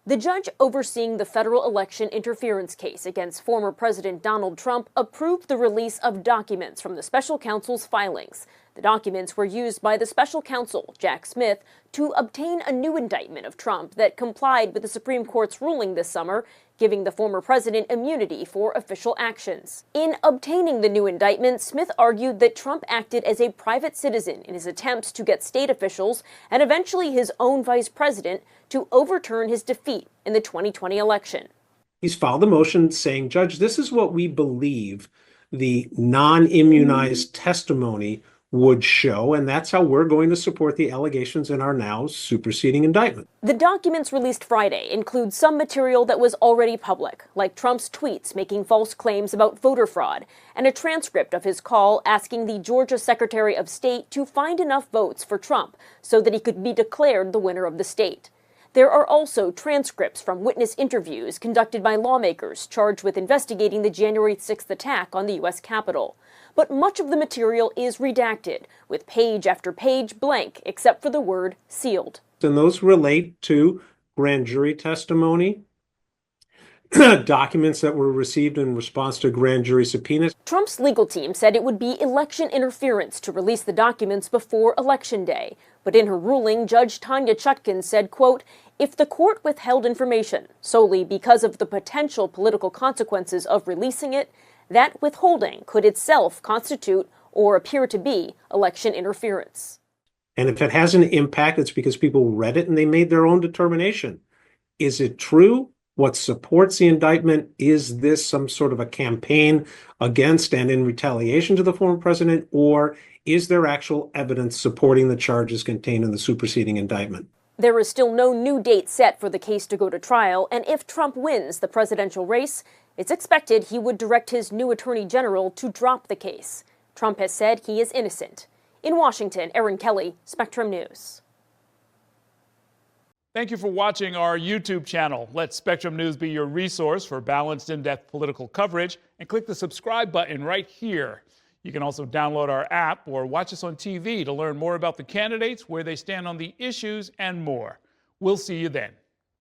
The judge overseeing the federal election interference case against former President Donald Trump approved the release of documents from the special counsel's filings. The documents were used by the special counsel, Jack Smith, to obtain a new indictment of Trump that complied with the Supreme Court's ruling this summer, giving the former president immunity for official actions. In obtaining the new indictment, Smith argued that Trump acted as a private citizen in his attempts to get state officials and eventually his own vice president to overturn his defeat in the 2020 election. He's filed a motion saying, Judge, this is what we believe the non-immunized testimony would show, and that's how we're going to support the allegations in our now superseding indictment. The documents released Friday include some material that was already public, like Trump's tweets making false claims about voter fraud, and a transcript of his call asking the Georgia Secretary of State to find enough votes for Trump so that he could be declared the winner of the state. There are also transcripts from witness interviews conducted by lawmakers charged with investigating the January 6th attack on the U.S. Capitol. But much of the material is redacted, with page after page blank, except for the word sealed. And those relate to grand jury testimony, documents that were received in response to grand jury subpoenas. Trump's legal team said it would be election interference to release the documents before Election Day. But in her ruling, Judge Tanya Chutkan said, quote, if the court withheld information solely because of the potential political consequences of releasing it, that withholding could itself constitute or appear to be election interference. And if it has an impact, it's because people read it and they made their own determination. Is it true? What supports the indictment? Is this some sort of a campaign against and in retaliation to the former president? Or is there actual evidence supporting the charges contained in the superseding indictment? There is still no new date set for the case to go to trial, and if Trump wins the presidential race, it's expected he would direct his new attorney general to drop the case. Trump has said he is innocent. In Washington, Erin Kelly, Spectrum News. Thank you for watching our YouTube channel. Let Spectrum News be your resource for balanced, in-depth political coverage, and click the subscribe button right here. You can also download our app or watch us on TV to learn more about the candidates, where they stand on the issues, and more. We'll see you then.